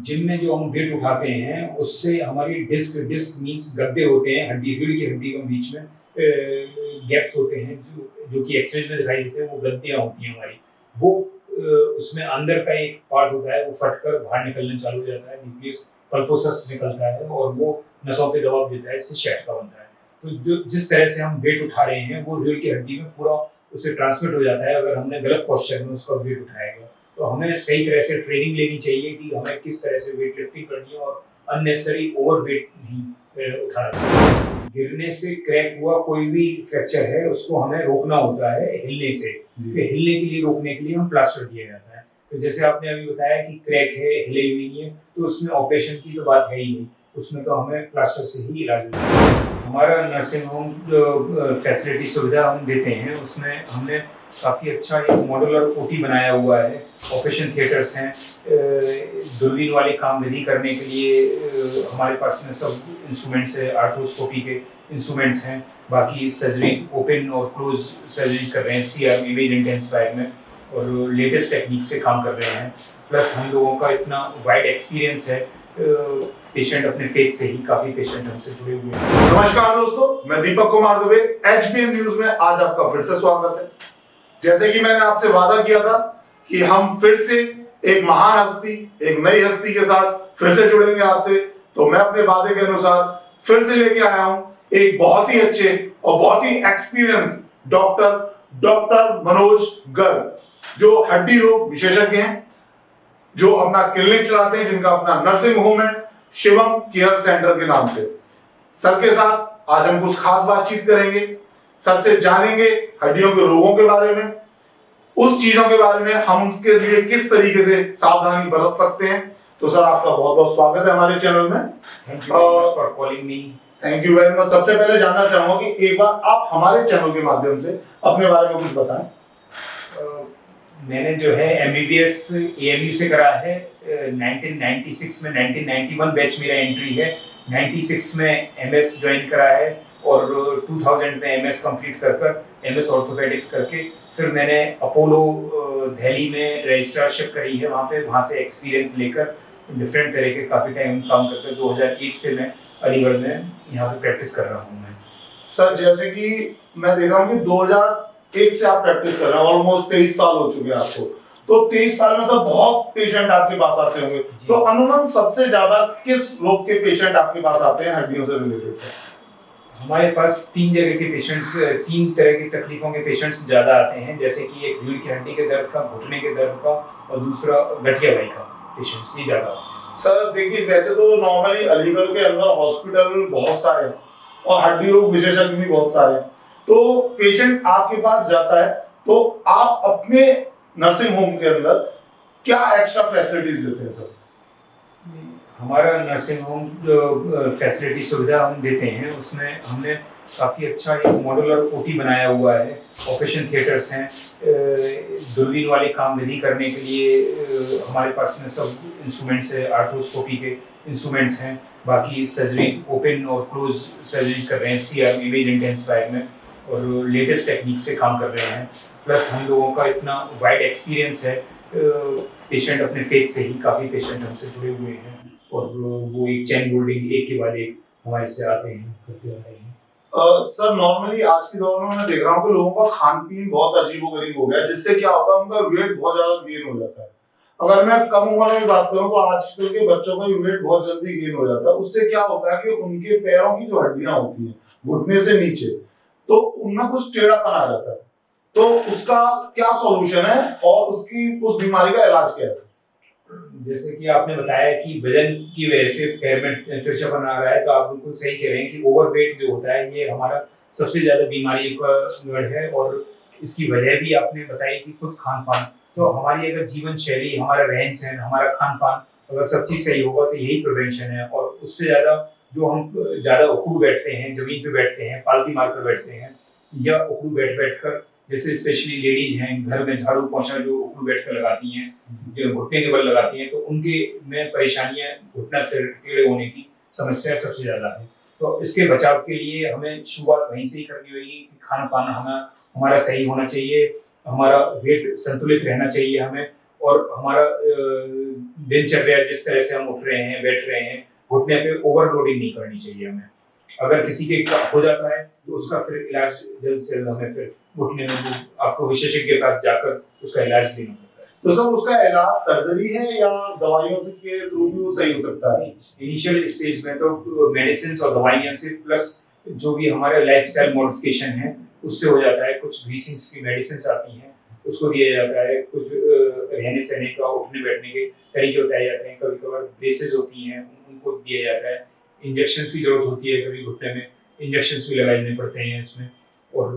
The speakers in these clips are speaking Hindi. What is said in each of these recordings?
जिम में जो हम वेट उठाते हैं उससे हमारी डिस्क डिस्क मीन्स गद्दे होते हैं, हड्डी रीढ़ की हड्डी के बीच में गैप्स होते हैं जो कि एक्सरेज में दिखाई देते हैं, वो गद्दियाँ होती हैं हमारी। वो उसमें अंदर का एक पार्ट होता है, वो फटकर बाहर निकलना चालू हो जाता है, न्यूक्लियस पल्पोसस निकलता है और वो नसों पे दबाव देता है, इससे शैटका बनता है। तो जो जिस तरह से हम वेट उठा रहे हैं वो रीढ़ की हड्डी में पूरा उसे ट्रांसमिट हो जाता है। अगर हमने गलत पोस्चर में उसका वेट उठाया गया तो हमें सही तरह से ट्रेनिंग लेनी चाहिए कि हमें किस तरह से वेट लिफ्टिंग करनी है और अननेसेसरी ओवर वेट नहीं उठाना चाहिए। गिरने से क्रैक हुआ कोई भी फ्रैक्चर है उसको हमें रोकना होता है हिलने से। तो हिलने के लिए रोकने के लिए हम प्लास्टर दिया जाता है। तो जैसे आपने अभी बताया कि क्रैक है, हिले हुई नहीं है, तो उसमें ऑपरेशन की तो बात है ही नहीं, उसमें तो हमें प्लास्टर से ही इलाज होता है। हमारा नर्सिंग होम जो फैसिलिटी सुविधा हम देते हैं उसमें हमने काफ़ी अच्छा एक मॉड्यूलर ओटी बनाया हुआ है, ऑपरेशन थिएटर्स हैं, दूरबीन वाले काम विधि करने के लिए हमारे पास में सब इंस्ट्रूमेंट्स है, आर्थ्रोस्कोपी के इंस्ट्रूमेंट्स हैं, बाकी सर्जरीज ओपन और क्लोज सर्जरीज कर रहे हैं सीआर इमेज इंटेंसिफायर में और लेटेस्ट टेक्निक से काम कर रहे हैं। प्लस हम लोगों का इतना वाइड एक्सपीरियंस है, पेशेंट अपने फेथ से ही काफी पेशेंट हमसे जुड़े हुए हैं। नमस्कार दोस्तों, मैं दीपक कुमार दुबे, HBM न्यूज में आज आपका फिर से स्वागत है। जैसे कि मैंने आपसे वादा किया था कि हम फिर से एक महान हस्ती, एक नई हस्ती के साथ फिर से जुड़ेंगे आपसे, तो मैं अपने वादे के अनुसार फिर से लेके आया हूं एक बहुत ही अच्छे और बहुत ही एक्सपीरियंस डॉक्टर मनोज गर्ग, जो हड्डी रोग विशेषज्ञ हैं, जो अपना क्लिनिक चलाते हैं, जिनका अपना नर्सिंग होम है शिवम केयर सेंटर के नाम से। सर के साथ आज हम कुछ खास बातचीत करेंगे, सर से जानेंगे हड्डियों के रोगों के बारे में, उस चीजों के बारे में हम उसके लिए किस तरीके से सावधानी बरत सकते हैं। तो सर आपका बहुत बहुत स्वागत है हमारे चैनल में। Thank you for calling me. Thank you very much. सबसे पहले जानना चाहूंगा कि एक बार आप हमारे चैनल के माध्यम से अपने बारे में कुछ बताएं। मैंने जो है MBBS AMU से करा है 1996 में, 1991 बैच मेरा एंट्री है, 96 में MS ज्वाइन करा है और 2000 में MS कंप्लीट कर MS ऑर्थोपेडिक्स करके फिर मैंने अपोलो दिल्ली में रजिस्ट्रारशिप करी है, वहाँ से एक्सपीरियंस लेकर डिफरेंट तरह के काफ़ी टाइम काम करके 2001 से मैं अलीगढ़ में यहाँ पे प्रैक्टिस कर रहा हूँ। मैं सर जैसे कि मैं देख रहा हूँ कि 2001 से आप प्रैक्टिस कर रहे हैं, ऑलमोस्ट 23 साल हो चुके हैं आपको, तो 23 साल में सर बहुत पेशेंट आपके पास आते होंगे, तो अनुमान सबसे ज्यादा किस रोग के पेशेंट आपके पास आते हैं हड्डियों से रिलेटेड? हमारे पास तीन तरह की तकलीफों के पेशेंट्स ज्यादा आते हैं, जैसे कि एक रीढ़ की हड्डी के दर्द का, घुटने के दर्द का और दूसरा गठिया वाई का पेशेंट्स, ये ज्यादा आते हैं। सर देखिए, वैसे तो नॉर्मली अलीगढ़ के अंदर हॉस्पिटल बहुत सारे हैं और हड्डी रोग विशेषज्ञ भी बहुत सारे हैं, तो पेशेंट आपके पास जाता है तो आप अपने नर्सिंग होम के अंदर क्या एक्स्ट्रा फैसिलिटीज देते हैं सर? हमारा नर्सिंग होम जो फैसिलिटी सुविधा हम देते हैं उसमें हमने काफ़ी अच्छा एक मॉड्यूलर ओटी बनाया हुआ है, ऑपरेशन थिएटर्स हैं, दूरबीन वाले काम विधि करने के लिए हमारे पास में सब इंस्ट्रूमेंट्स है, आर्थ्रोस्कोपी के इंस्ट्रूमेंट्स हैं, बाकी सर्जरीज ओपन और क्लोज सर्जरीज कर रहे हैं सीआर इमेज इंटेंसिफायर में और लेटेस्ट टेक्निक से काम कर रहे हैं। प्लस हम लोगों का इतना वाइड एक्सपीरियंस है, पेशेंट अपने फेथ से ही काफ़ी पेशेंट हमसे जुड़े हुए हैं और वो एक चेन बोल्डिंग एक के बाद एक हमारे से आते हैं, करते आ रहे हैं। सर नॉर्मली आज के दौर में मैं देख रहा हूँ कि लोगों का खान पीन बहुत अजीबोगरीब हो गया है, जिससे क्या होता है उनका वेट बहुत ज्यादा गेन हो जाता है। अगर मैं कम उम्र में बात करूँ तो आजकल के बच्चों का वेट बहुत जल्दी गेन हो जाता है। उससे क्या होता है कि उनके पैरों की जो हड्डियां होती हैं घुटने से नीचे, तो उनमें कुछ टेढ़ापन आ जाता है, तो उसका क्या सॉल्यूशन है और उस बीमारी का इलाज क्या है? जैसे कि आपने बताया कि वजन की वजह से पैर में तिरछापन आ रहा है, तो आप बिल्कुल सही कह रहे हैं कि ओवरवेट जो होता है ये हमारा सबसे ज्यादा बीमारी का जड़ है और इसकी वजह भी आपने बताई कि खुद खान पान। तो हमारी अगर जीवन शैली, हमारा रहन सहन, हमारा खान पान अगर सब चीज सही होगा तो यही प्रिवेंशन है। और उससे ज्यादा जो हम ज्यादा उखड़ू बैठते हैं, जमीन पे बैठते हैं, पालती मारकर बैठते हैं या उखड़ू बैठ कर, जैसे स्पेशली लेडीज हैं घर में झाड़ू पोंछा जो उखड़ू बैठ कर लगाती हैं, जो घुटने के बल लगाती हैं, तो उनके में परेशानियां, घुटना टेढ़े होने की समस्या सबसे ज्यादा है। तो इसके बचाव के लिए हमें शुरुआत वहीं से ही करनी होगी कि खाना पाना हमारा सही होना चाहिए, हमारा वेट संतुलित रहना चाहिए हमें, और हमारा दिनचर्या जिस तरह से हम उठ रहे हैं बैठ रहे हैं, घुटने पे ओवरलोडिंग नहीं करनी चाहिए हमें। अगर किसी के हो जाता है तो उसका फिर इलाज जल्द से जल्द हमें फिर घुटने में आपको विशेषज्ञ के पास जाकर उसका इलाज लेना पड़ता है। तो सर उसका इलाज सर्जरी है या दवाइयों से के थ्रू भी वो सही हो सकता है? इनिशियल स्टेज में तो मेडिसिन और दवाइयाँ से प्लस जो भी हमारे लाइफस्टाइल मॉडिफिकेशन है उससे हो जाता है। कुछ ग्रीसिंग्स की मेडिसिन आती हैं उसको दिया जाता है, कुछ रहने सहने का उठने बैठने के तरीके बताए जाते हैं, कभी कभार ब्रेसेस होती हैं उनको दिया जाता है, इंजेक्शंस की जरूरत होती है, कभी घुटने में इंजेक्शंस भी लगाने पड़ते हैं इसमें। और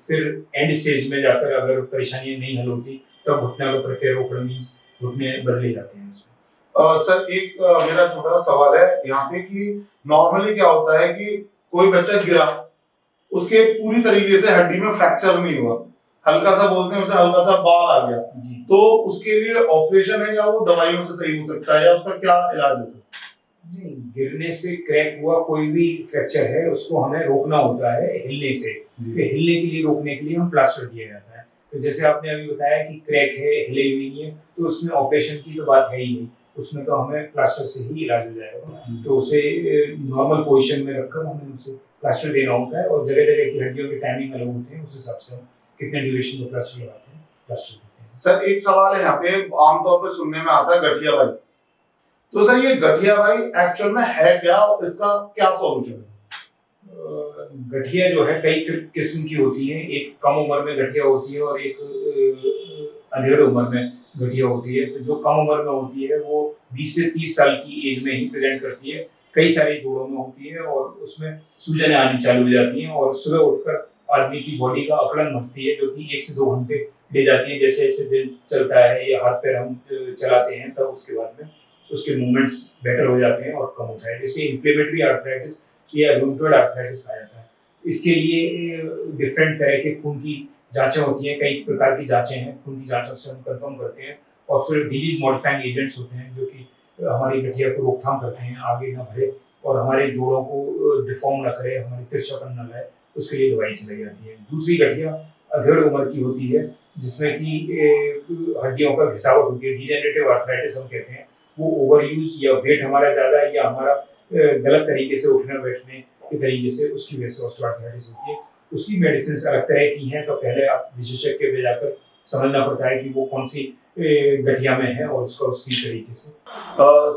फिर एंड स्टेज में जाकर अगर परेशानियां नहीं हल होती तो घुटना का प्रत्यारोपण मीन्स घुटने बदले जाते हैं उसमें। सर एक मेरा छोटा सा सवाल है यहाँ पे कि नॉर्मली क्या होता है कि कोई बच्चा गिरा, उसके पूरी तरीके से हड्डी में फ्रैक्चर नहीं हुआ, हल्का सा बोलते हैं उसे हल्का सा बाल आ गया, तो उसके लिए ऑपरेशन है या वो दवाइयों से सही हो सकता है या उसका क्या इलाज है? गिरने से क्रैक हुआ कोई भी फ्रैक्चर है उसको हमें रोकना होता है हिलने से। हिलने के लिए रोकने के लिए हम प्लास्टर दिया जाता है। तो जैसे आपने अभी बताया कि क्रैक है, हिले हुई नहीं है, तो उसमें ऑपरेशन की तो बात है ही नहीं, उसमें तो हमें प्लास्टर से ही इलाज हो जाएगा। तो उसे नॉर्मल पोजीशन में रखकर हमें उसे प्लास्टर देना होता है और जगह जगह की हड्डियों के टाइमिंग अलग होते हैं, उस हिसाब से हम कितने ड्यूरेशन में प्लास्टर लगाते हैं, प्लास्टर देते हैं। सर एक सवाल है यहाँ पे आमतौर पर सुनने में आता है गठिया भाई, तो सर ये गठिया भाई एक्चुअल में है क्या और इसका क्या सॉल्यूशन है? गठिया जो है कई किस्म की होती है, एक कम उम्र में गठिया होती है और एक अधेड़ उम्र में गठिया होती है। तो जो कम उम्र में होती है वो 20 से 30 साल की एज में ही प्रेजेंट करती है, कई सारे जोड़ों में होती है और उसमें सूजनें आनी चालू हो जाती हैं और सुबह उठकर आदमी की बॉडी का अकड़न बढ़ती है जो कि 1 से 2 घंटे ले जाती है। जैसे जैसे दिन चलता है या हाथ पैर हम चलाते हैं तब उसके बाद में उसके मूवमेंट्स बेटर हो जाते हैं और कम होता है। जैसे इन्फ्लेमेटरी आर्थराइटिस या रूमेटॉइड आर्थराइटिस आ जाता है। इसके लिए डिफरेंट तरह के खून की जांचें होती हैं, कई प्रकार की जांचें हैं, खून की जांचों से हम कंफर्म करते हैं और फिर डिजीज मॉडिफाइंग एजेंट्स होते हैं जो कि हमारी गठिया को रोकथाम करते हैं, आगे ना बढ़े और हमारे जोड़ों को डिफॉर्म ना करे, हमारी तिरछापन ना लाए, उसके लिए दवाई चलाई जाती है। दूसरी गठिया अधेड़ उम्र की होती है जिसमें कि हड्डियों का घिसावट होती है, डिजेनरेटिव आर्थराइटिस हम कहते हैं। वो ओवर यूज या वेट हमारा ज़्यादा है या हमारा गलत तरीके से उठने बैठने के तरीके से उसकी वजह से ऑस्टियोआर्थराइटिस होती है। उसकी मेडिसिन अलग तरह की हैं, तो पहले आप विशेषज्ञ पे जाकर समझना पड़ता है कि वो कौन सी गठिया में है और उसका उसकी तरीके से।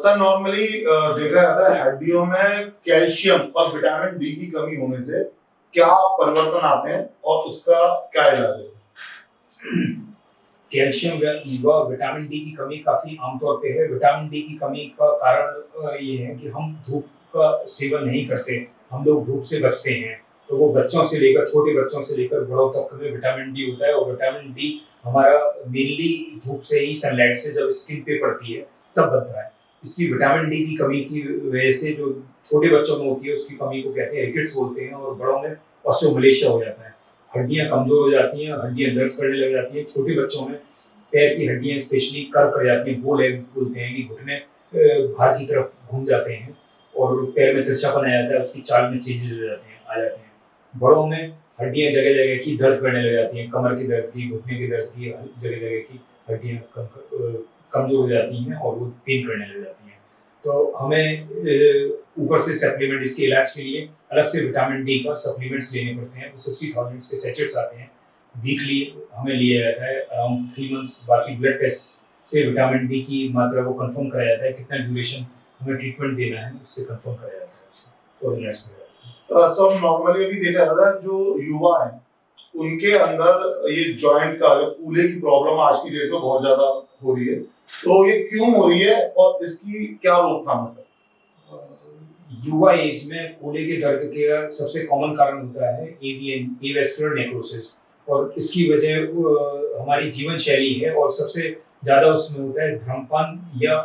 सर नॉर्मली देखा जाता है हड्डियों में कैल्शियम और विटामिन डी की कमी होने से क्या परिवर्तन आते हैं और उसका क्या इलाज है? कैल्शियम व विटामिन डी की कमी काफ़ी आमतौर पे है। विटामिन डी की कमी का कारण ये है कि हम धूप का सेवन नहीं करते, हम लोग धूप से बचते हैं। तो वो बच्चों से लेकर छोटे बच्चों से लेकर बड़ों तक में विटामिन डी होता है और विटामिन डी हमारा मेनली धूप से ही, सनलाइट से जब स्किन पे पड़ती है तब बनता है। इसकी विटामिन डी की कमी की वजह से जो छोटे बच्चों में होती है उसकी कमी को कहते हैं रिकेट्स बोलते हैं और बड़ों में ऑस्टियोमलेशिया हो जाता है। हड्डियां कमजोर हो जाती हैं, हड्डियां दर्द करने लग जाती हैं। छोटे बच्चों में पैर की हड्डियां स्पेशली कर्व कर जाती हैं, बो लेग बोलते हैं कि घुटने बाहर की तरफ घूम जाते हैं और पैर में तिरछापन आ जाता है, उसकी चाल में चेंजेस हो जाते हैं आ जाते हैं। बड़ों में हड्डियां जगह जगह की दर्द करने लग जाती हैं, कमर की दर्द की, घुटने की दर्द की, जगह जगह की हड्डियां कमजोर हो जाती हैं और वो पेन करने लग जाती हैं। तो हमें ऊपर से सप्लीमेंट इसके इलाज के लिए अलग से विटामिन डी का सप्लीमेंट्स लेने पड़ते हैं। 60,000 के सेचेट्स आते हैं, वीकली हमें लिया जाता है अराउंड 3 मंथ्स। बाकी ब्लड टेस्ट से विटामिन डी की मात्रा को कंफर्म कराया जाता है, कितना ड्यूरेशन हमें ट्रीटमेंट देना है उससे कंफर्म कराया जाता है उससे और इलाज कराया जाता है। सब नॉर्मली अभी देखा जाता है जो युवा हैं उनके अंदर ये जॉइंट का कूल्हे की प्रॉब्लम आज की डेट में बहुत ज्यादा हो रही है, तो ये क्यों हो रही है और इसकी क्या रोकथाम है सर? युवा एज में कूल्हे के दर्द का सबसे कॉमन कारण होता है एवीएन, एवेस्कुलर नेक्रोसिस, और इसकी वजह हमारी जीवन शैली है और सबसे ज़्यादा उसमें होता है धूम्रपान या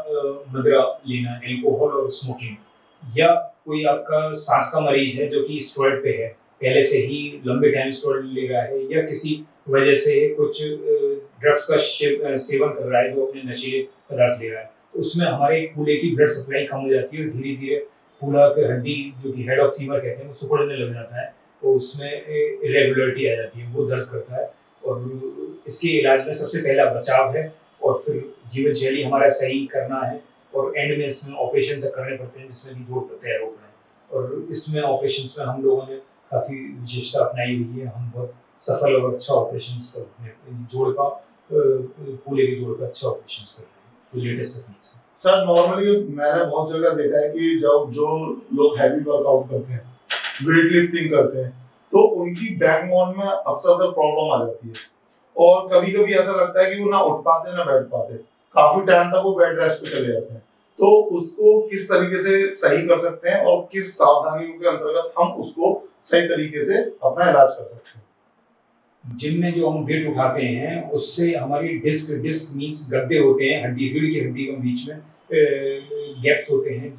मदिरा लेना, एल्कोहल और स्मोकिंग, या कोई आपका सांस का मरीज है जो कि स्टेरॉइड पे है, पहले से ही लंबे टाइम स्टेरॉइड ले रहा है, या किसी वजह से कुछ ड्रग्स का सेवन कर रहा है जो अपने नशीले पदार्थ ले रहा है, उसमें हमारे कूल्हे की ब्लड सप्लाई कम हो जाती है और धीरे धीरे कूल्हा की हड्डी जो कि हेड ऑफ फीमर कहते हैं वो सिकुड़ने लग जाता है, तो उसमें इरेगुलरिटी आ जाती है, वो दर्द करता है। और इसके इलाज में सबसे पहला बचाव है और फिर जीवन शैली हमारा सही करना है, और एंड में इसमें ऑपरेशन तक करने पड़ते हैं जिसमें कि जोड़ पत्ते रोकना है। और इसमें ऑपरेशंस में हम लोगों ने काफ़ी विशेषता अपनाई हुई है। हम बहुत सफल और अच्छा ऑपरेशन कर अपने जोड़ का पूले के जोड़ का अच्छा ऑपरेशन कर रहे हैं लेटेस्ट तकनीक से। सर नॉर्मली मैंने बहुत जगह देखा है कि जब जो लोग हैवी वर्कआउट करते हैं, वेट लिफ्टिंग करते हैं, तो उनकी बैकबोन में अक्सर प्रॉब्लम आ जाती है और कभी कभी ऐसा लगता है कि वो ना उठ पाते ना बैठ पाते, काफी टाइम तक वो बेड रेस्ट पे चले जाते हैं। तो उसको किस तरीके से सही कर सकते हैं और किस सावधानियों के अंतर्गत हम उसको सही तरीके से अपना इलाज कर सकते हैं? जिम में जो हम वेट उठाते हैं उससे हमारी डिस्क मींस गद्दे होते हैं रीढ़ की हड्डी के बीच में गैप्स होते हैं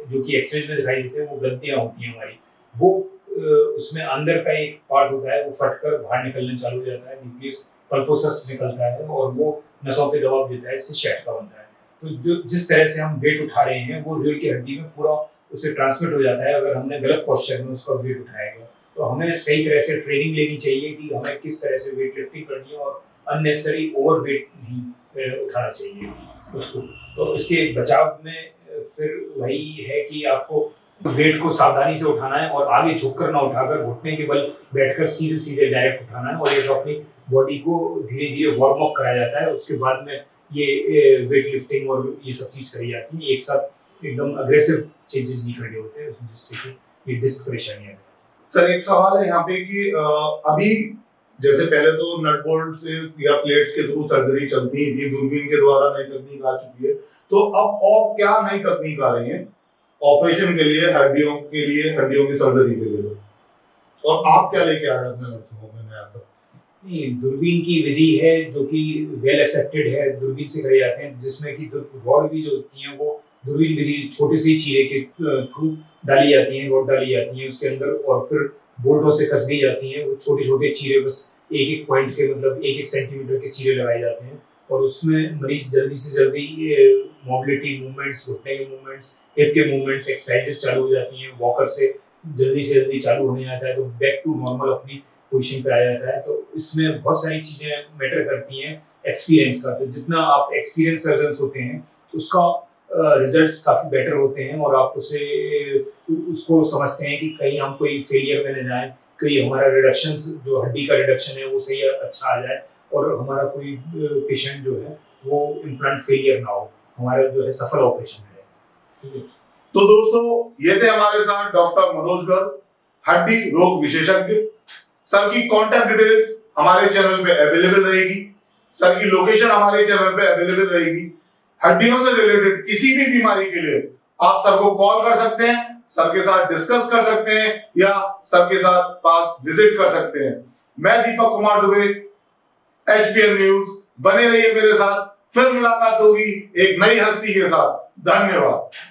जो कि एक्सरेज में दिखाई देते हैं, वो गद्दियां होती हैं हमारी। वो उसमें अंदर का एक पार्ट होता है वो फटकर बाहर निकलने चालू हो जाता है, न्यूक्लियस पल्पोसस निकलता है और वो नसों पे दबाव देता है, इससे शैट का बनता है। तो जो जिस तरह से हम वेट उठा रहे हैं वो रीढ़ की हड्डी में पूरा उसे ट्रांसमिट हो जाता है। अगर हमने गलत पोस्चर में उसका वेट उठाया गया तो हमें सही तरह से ट्रेनिंग लेनी चाहिए कि हमें किस तरह से वेट लिफ्टिंग करनी है और अननेसेसरी ओवर वेट नहीं उठाना चाहिए उसको। तो इसके बचाव में फिर वही है कि आपको वेट को सावधानी से उठाना है और आगे झुककर ना उठाकर घुटने के बल बैठकर सीधे सीधे डायरेक्ट उठाना है। और ये जो अपनी बॉडी को धीरे धीरे वार्म अप कराया जाता है, उसके बाद में ये वेट लिफ्टिंग और ये सब चीज़ करी जाती है। एक साथ एकदम अग्रेसिव चेंजेस नहीं करने होते हैं जिससे कि ये डिस्क परेशानियाँ। सर एक सवाल है यहाँ पे कि अभी जैसे पहले तो नट बोल्ट से या प्लेट्स के थ्रू सर्जरी चलती थी, दूरबीन के द्वारा नई तकनीक आ चुकी है, तो अब और क्या नई तकनीक आ रही है ऑपरेशन के लिए, हड्डियों की सर्जरी के लिए, और आप क्या लेके आ रहे हैं अपने नर्सों में नया सब? दूरबीन की विधि है जो कि वेल एक्सेप्टेड है, दूरबीन से करे जाते हैं, जिसमें कि रॉड भी जो होती हैं वो दूरबीन विधि छोटे से चीरे के थ्रू डाली जाती हैं, रॉड डाली जाती हैं उसके अंदर और फिर बोल्टों से कस दी जाती हैं। वो छोटे छोटे चीरे बस एक पॉइंट के मतलब 1 सेंटीमीटर के चीरे लगाए जाते हैं और उसमें मरीज जल्दी से जल्दी मोबिलिटी मूवमेंट्स, घुटने के मूवमेंट्स, हिप के मूवमेंट्स, एक्सरसाइजेस चालू हो जाती हैं। वॉकर से जल्दी चालू होने आता है तो बैक टू नॉर्मल अपनी पोजीशन पे आ जाता है। तो इसमें बहुत सारी चीज़ें मैटर करती हैं एक्सपीरियंस का। तो जितना आप एक्सपीरियंस सर्जन्स होते हैं उसका रिजल्ट्स काफ़ी बेटर होते हैं और आप उसको समझते हैं कि कहीं हम कोई फेलियर में न जाएं, कहीं हमारा रिडक्शन जो हड्डी का रिडक्शन है वो सही अच्छा आ जाए और हमारा कोई पेशेंट जो है वो इम्प्लांट फेलियर ना हो, हमारा जो है सफल ऑपरेशन है। तो दोस्तों ये थे हमारे साथ डॉक्टर मनोज गर्ग, हड्डी रोग विशेषज्ञ। सर की कॉन्टैक्ट डिटेल्स हमारे चैनल पे अवेलेबल रहेगी, सर की लोकेशन हमारे चैनल पे अवेलेबल रहेगी। हड्डियों से रिलेटेड किसी भी बीमारी के लिए आप सर को कॉल कर सकते हैं, सर के साथ डिस्कस कर सकते हैं या सर के साथ पास विजिट कर सकते हैं। मैं दीपक कुमार दुबे, HBN न्यूज, बने रहिए मेरे साथ। फिर मुलाकात होगी एक नई हस्ती के साथ। धन्यवाद।